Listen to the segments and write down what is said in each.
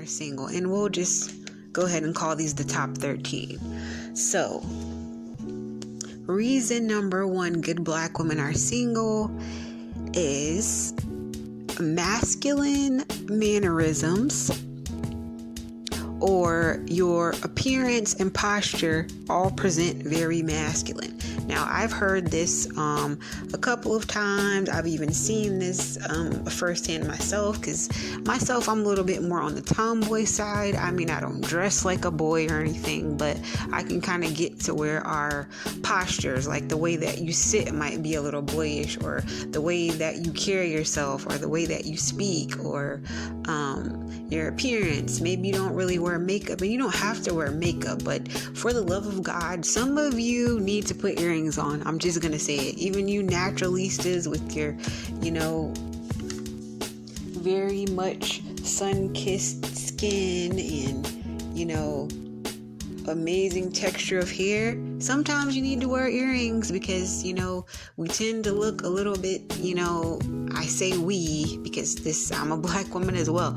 are single, and we'll just go ahead and call these the top 13. So, reason number 1 good black women are single is masculine mannerisms, or your appearance and posture all present very masculine. Now, I've heard this a couple of times. I've even seen this firsthand myself, because I'm a little bit more on the tomboy side. I mean, I don't dress like a boy or anything, but I can kind of get to where our postures, like the way that you sit might be a little boyish, or the way that you carry yourself, or the way that you speak, or your appearance. Maybe you don't really wear makeup, and you don't have to wear makeup, but for the love of God, some of you need to put earrings on. I'm just gonna say it. Even you naturalistas with your, very much sun-kissed skin and, amazing texture of hair, sometimes you need to wear earrings, because we tend to look a little bit, I say we because I'm a black woman as well.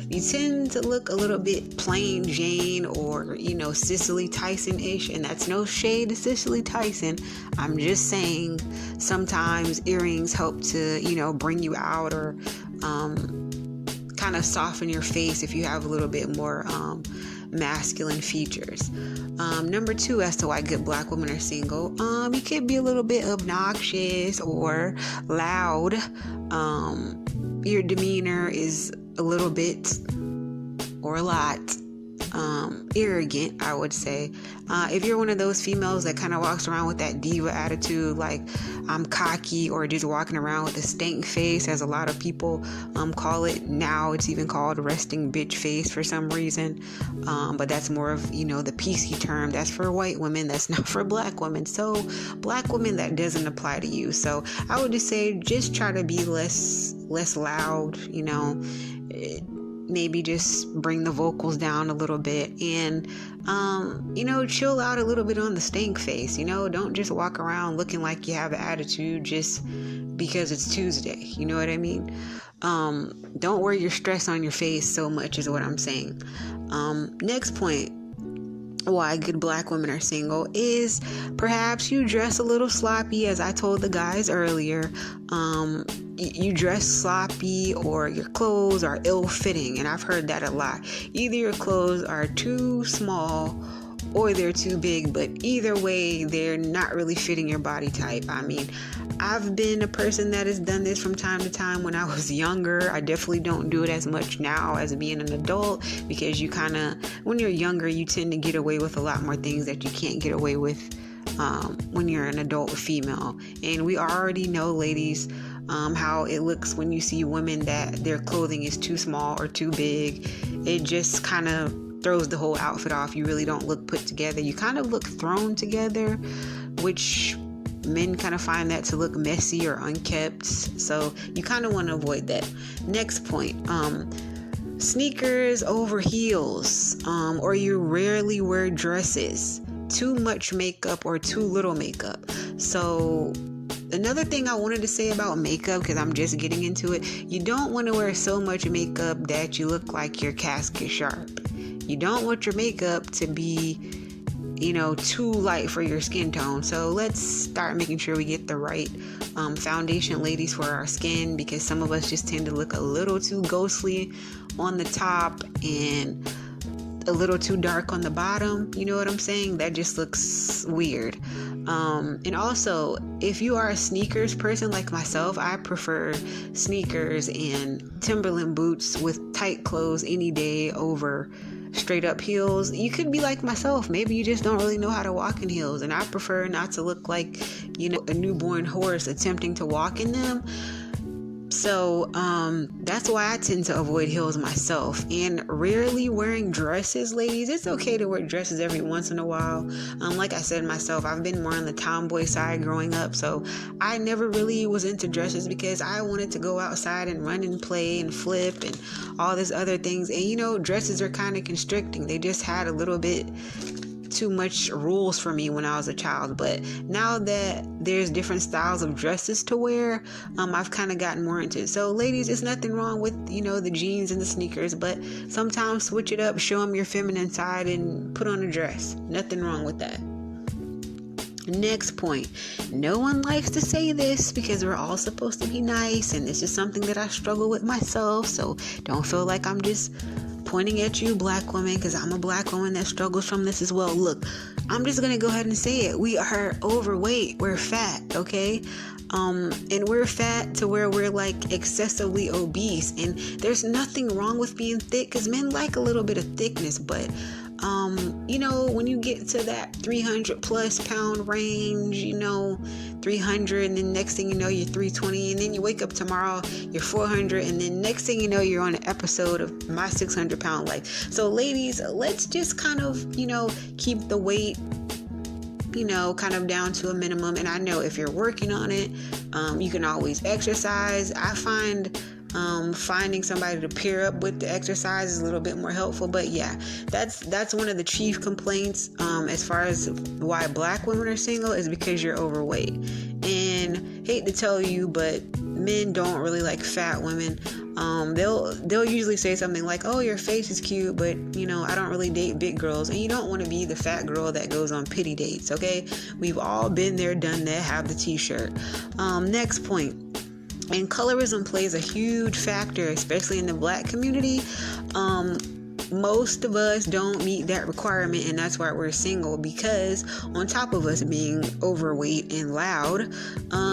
You tend to look a little bit plain Jane, or Cicely Tyson-ish, and that's no shade to Cicely Tyson. I'm just saying sometimes earrings help to bring you out, or kind of soften your face if you have a little bit more masculine features. Number 2, as to why good black women are single, you could be a little bit obnoxious or loud. Your demeanor is a little bit or a lot arrogant, I would say. If you're one of those females that kind of walks around with that diva attitude, like I'm cocky, or just walking around with a stank face, as a lot of people call it now. It's even called resting bitch face for some reason, but that's more of the PC term. That's for white women, that's not for black women. So black women, that doesn't apply to you. So I would just say, just try to be less loud, maybe just bring the vocals down a little bit, and chill out a little bit on the stink face. Don't just walk around looking like you have an attitude just because it's Tuesday. You know what I mean? Don't wear your stress on your face so much, is what I'm saying. Next point why good black women are single is perhaps you dress a little sloppy, as I told the guys earlier. You dress sloppy, or your clothes are ill-fitting, and I've heard that a lot. Either your clothes are too small or they're too big, but either way, they're not really fitting your body type. I mean, I've been a person that has done this from time to time when I was younger. I definitely don't do it as much now as being an adult, because when you're younger, you tend to get away with a lot more things that you can't get away with when you're an adult female. And we already know, ladies, how it looks when you see women that their clothing is too small or too big. It just kind of throws the whole outfit off. You really don't look put together. You kind of look thrown together, which men kind of find that to look messy or unkept. So you kind of want to avoid that. Next point, sneakers over heels, or you rarely wear dresses, too much makeup or too little makeup. So another thing I wanted to say about makeup, because I'm just getting into it, you don't want to wear so much makeup that you look like your casket sharp. You don't want your makeup to be, too light for your skin tone. So let's start making sure we get the right foundation, ladies, for our skin, because some of us just tend to look a little too ghostly on the top and a little too dark on the bottom. You know what I'm saying? That just looks weird. And also, if you are a sneakers person like myself, I prefer sneakers and Timberland boots with tight clothes any day over straight up heels. You could be like myself. Maybe you just don't really know how to walk in heels, and I prefer not to look like, a newborn horse attempting to walk in them. So that's why I tend to avoid heels myself, and rarely wearing dresses, ladies. It's okay to wear dresses every once in a while. Like I said myself, I've been more on the tomboy side growing up, so I never really was into dresses because I wanted to go outside and run and play and flip and all this other things. And dresses are kind of constricting. They just had a little bit too much rules for me when I was a child, but now that there's different styles of dresses to wear, I've kind of gotten more into it. So ladies, there's nothing wrong with, the jeans and the sneakers, but sometimes switch it up, show them your feminine side, and put on a dress. Nothing wrong with that. Next point. No one likes to say this because we're all supposed to be nice, and this is something that I struggle with myself, so don't feel like I'm just pointing at you, black women, because I'm a black woman that struggles from this as well. Look, I'm just gonna go ahead and say it. We are overweight. We're fat, okay? And we're fat to where we're like excessively obese, and there's nothing wrong with being thick because men like a little bit of thickness, but when you get to that 300 plus pound range, 300, and then next thing you know, you're 320, and then you wake up tomorrow, you're 400, and then next thing you know, you're on an episode of My 600 Pound Life. So ladies, let's just kind of, keep the weight, kind of down to a minimum. And I know if you're working on it, you can always exercise. I find finding somebody to pair up with the exercise is a little bit more helpful, but yeah, that's one of the chief complaints as far as why black women are single, is because you're overweight. And hate to tell you, but men don't really like fat women. They'll usually say something like, oh, your face is cute, but I don't really date big girls. And you don't want to be the fat girl that goes on pity dates, okay? We've all been there, done that. Have the t-shirt. Next point. And colorism plays a huge factor, especially in the black community. Most of us don't meet that requirement, and that's why we're single, because on top of us being overweight and loud,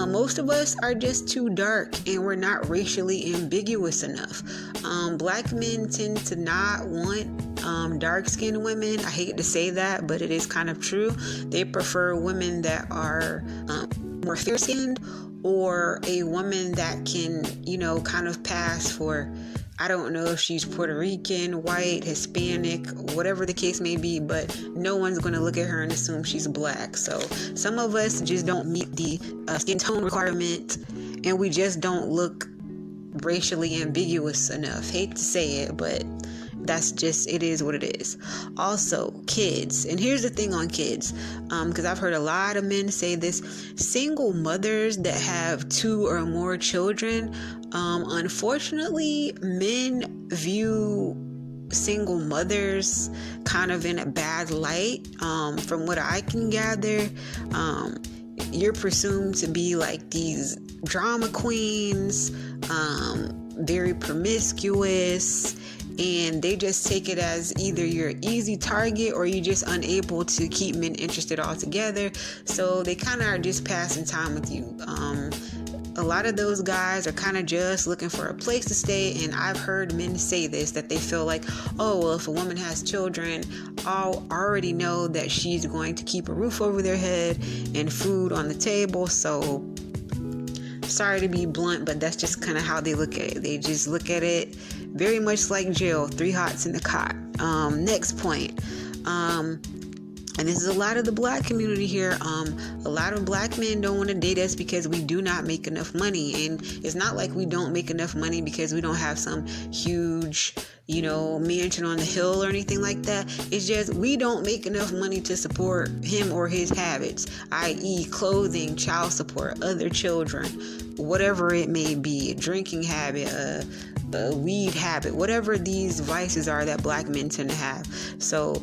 most of us are just too dark, and we're not racially ambiguous enough. Black men tend to not want dark-skinned women. I hate to say that, but it is kind of true. They prefer women that are more fair-skinned, or a woman that can, kind of pass for, I don't know if she's Puerto Rican, white, Hispanic, whatever the case may be, but no one's going to look at her and assume she's black. So some of us just don't meet the skin tone requirement, and we just don't look racially ambiguous enough. Hate to say it, but that's just, it is what it is. Also, kids. And here's the thing on kids, because I've heard a lot of men say this. Single mothers that have 2 or more children, unfortunately, men view single mothers kind of in a bad light. From what I can gather, you're presumed to be like these drama queens, very promiscuous, and they just take it as either you're an easy target or you're just unable to keep men interested altogether. So they kind of are just passing time with you. A lot of those guys are kind of just looking for a place to stay, and I've heard men say this, that they feel like, oh, well, if a woman has children, I'll already know that she's going to keep a roof over their head and food on the table. So sorry to be blunt, but that's just kind of how they look at it. They just look at it very much like jail, 3 hots in the cot. Next point. And this is a lot of the black community here. A lot of black men don't want to date us because we do not make enough money. And it's not like we don't make enough money because we don't have some huge, mansion on the hill or anything like that. It's just we don't make enough money to support him or his habits, i.e. clothing, child support, other children, whatever it may be, a drinking habit, a weed habit, whatever these vices are that black men tend to have. So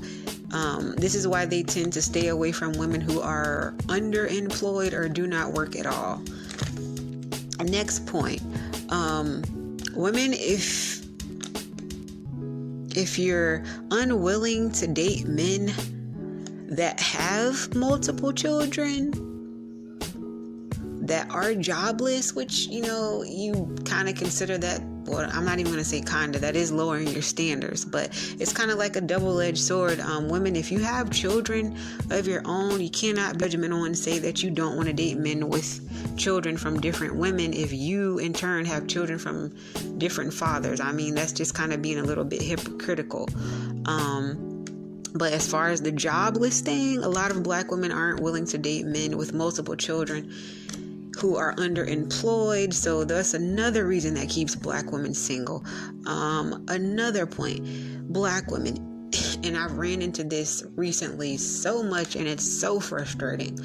this is why they tend to stay away from women who are underemployed or do not work at all. Next point. Women, if you're unwilling to date men that have multiple children, that are jobless, which, you kind of consider that, well, I'm not even going to say kinda, that is lowering your standards, but it's kind of like a double-edged sword. Women, if you have children of your own, you cannot be judgmental and say that you don't want to date men with children from different women if you, in turn, have children from different fathers. I mean, that's just kind of being a little bit hypocritical. But as far as the jobless thing, a lot of black women aren't willing to date men with multiple children who are underemployed. So that's another reason that keeps black women single. Another point, black women, and I've ran into this recently so much, and it's so frustrating,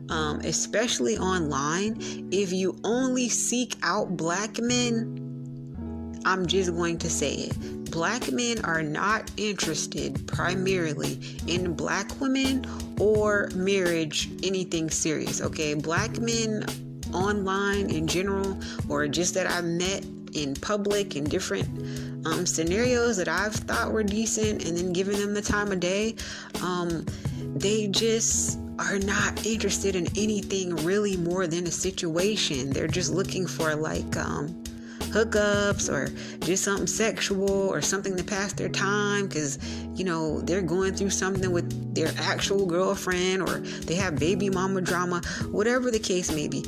especially online. If you only seek out black men, I'm just going to say it. Black men are not interested primarily in black women or marriage, anything serious, okay? Black men online in general, or just that I've met in public in different scenarios that I've thought were decent, and then giving them the time of day, they just are not interested in anything really more than a situation. They're just looking for like hookups, or just something sexual, or something to pass their time, because they're going through something with their actual girlfriend, or they have baby mama drama, whatever the case may be.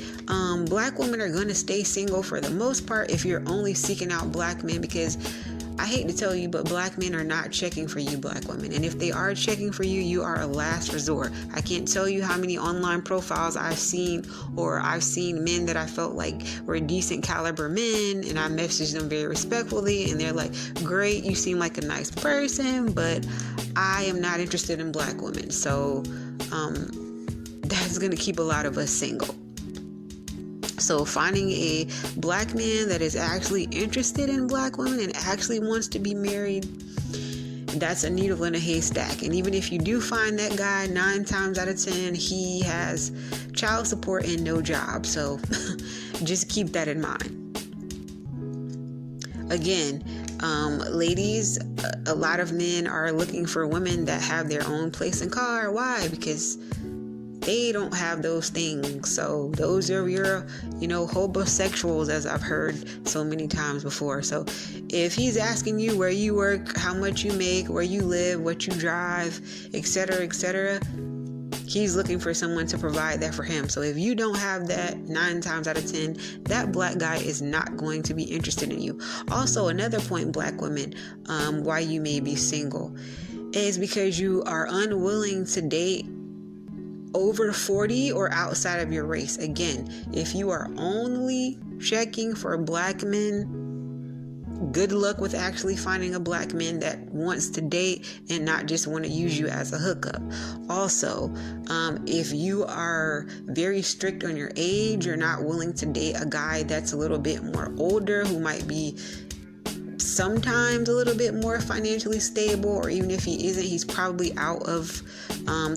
Black women are going to stay single for the most part if you're only seeking out black men, because I hate to tell you, but black men are not checking for you, black women. And if they are checking for you, you are a last resort. I can't tell you how many online profiles I've seen, or I've seen men that I felt like were decent caliber men, and I messaged them very respectfully, and they're like, great, you seem like a nice person, but I am not interested in black women. So that's going to keep a lot of us single. So finding a black man that is actually interested in black women and actually wants to be married, that's a needle in a haystack. And even if you do find that guy, 9 times out of 10, he has child support and no job. So just keep that in mind. Again, ladies, a lot of men are looking for women that have their own place and car. Why? Because they don't have those things. So those are your, homosexuals, as I've heard so many times before. So if he's asking you where you work, how much you make, where you live, what you drive, etc., he's looking for someone to provide that for him. So if you don't have that, 9 times out of 10, that black guy is not going to be interested in you. Also, another point, black women, why you may be single is because you are unwilling to date over 40 or outside of your race. Again, if you are only checking for black men, good luck with actually finding a black man that wants to date and not just want to use you as a hookup. Also, if you are very strict on your age, you're not willing to date a guy that's a little bit more older, who might be sometimes a little bit more financially stable, or even if he isn't, he's probably out of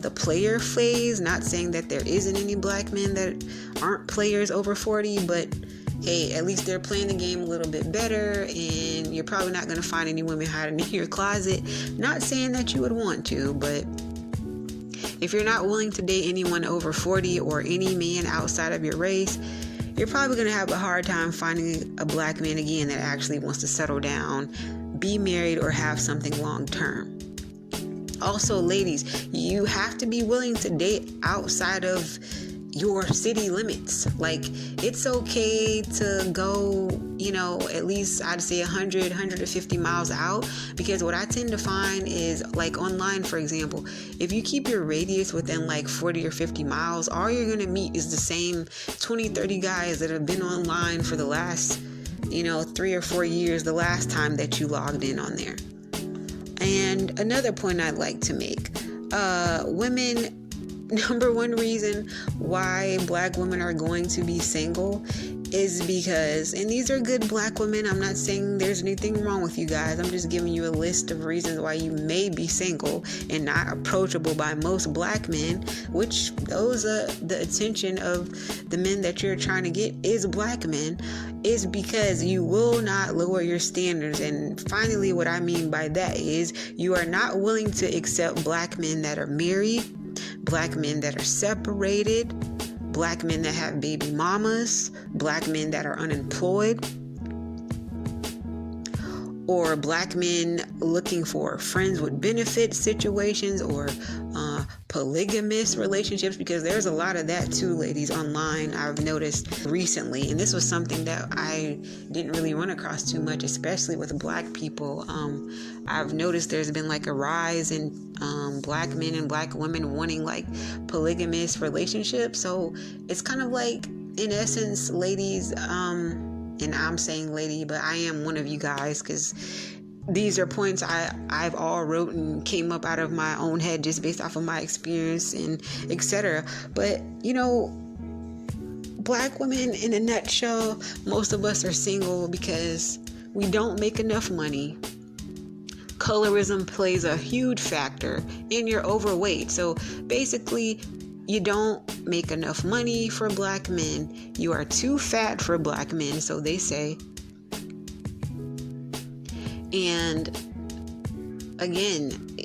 the player phase. Not saying that there isn't any black men that aren't players over 40, but hey, at least they're playing the game a little bit better, and you're probably not going to find any women hiding in your closet. Not saying that you would want to, but if you're not willing to date anyone over 40 or any man outside of your race, you're probably going to have a hard time finding a black man again that actually wants to settle down, be married, or have something long term. Also, ladies, you have to be willing to date outside of your city limits. Like, it's okay to go, at least I'd say 100, 150 miles out, because what I tend to find is, like online, for example, if you keep your radius within like 40 or 50 miles, all you're going to meet is the same 20, 30 guys that have been online for the last, 3 or 4 years, the last time that you logged in on there. And another point I'd like to make, women, number one reason why black women are going to be single is because, and these are good black women, I'm not saying there's anything wrong with you guys, I'm just giving you a list of reasons why you may be single and not approachable by most black men, which those are the attention of the men that you're trying to get is black men, is because you will not lower your standards. And finally, what I mean by that is you are not willing to accept black men that are married, black men that are separated, black men that have baby mamas, black men that are unemployed, or black men looking for friends with benefits situations, or polygamous relationships, because there's a lot of that too, ladies, online, I've noticed recently. And this was something that I didn't really run across too much, especially with black people. I've noticed there's been like a rise in black men and black women wanting like polygamous relationships. So it's kind of like, in essence, ladies, and I'm saying lady, but I am one of you guys, because these are points I've all wrote and came up out of my own head just based off of my experience and etc. But, Black women in a nutshell, most of us are single because we don't make enough money. Colorism plays a huge factor, and you're overweight. So basically, you don't make enough money for Black men. You are too fat for Black men, so they say. And again,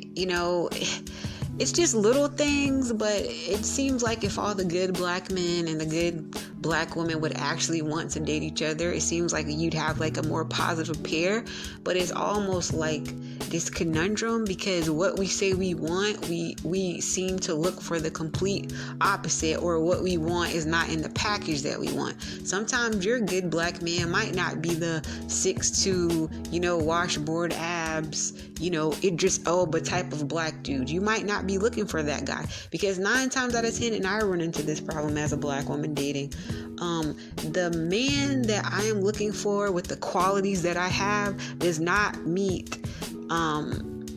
it's just little things, but it seems like if all the good Black men and the good Black women would actually want to date each other, it seems like you'd have like a more positive pair. But it's almost like this conundrum, because what we say we want, we seem to look for the complete opposite, or what we want is not in the package that we want. Sometimes your good Black man might not be the 6'2", washboard abs, Idris Elba type of Black dude. You might not be looking for that guy, because 9 times out of 10, and I run into this problem as a Black woman dating, the man that I am looking for with the qualities that I have does not meet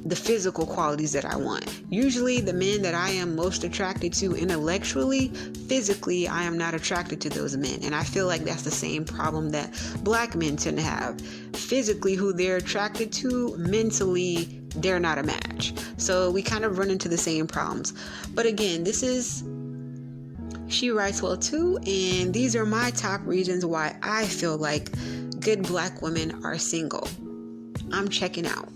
the physical qualities that I want. Usually the men that I am most attracted to intellectually, physically, I am not attracted to those men. And I feel like that's the same problem that Black men tend to have. Physically, who they're attracted to, mentally, they're not a match. So we kind of run into the same problems. But again, this is She Writes Well Too, and these are my top reasons why I feel like good Black women are single. I'm checking out.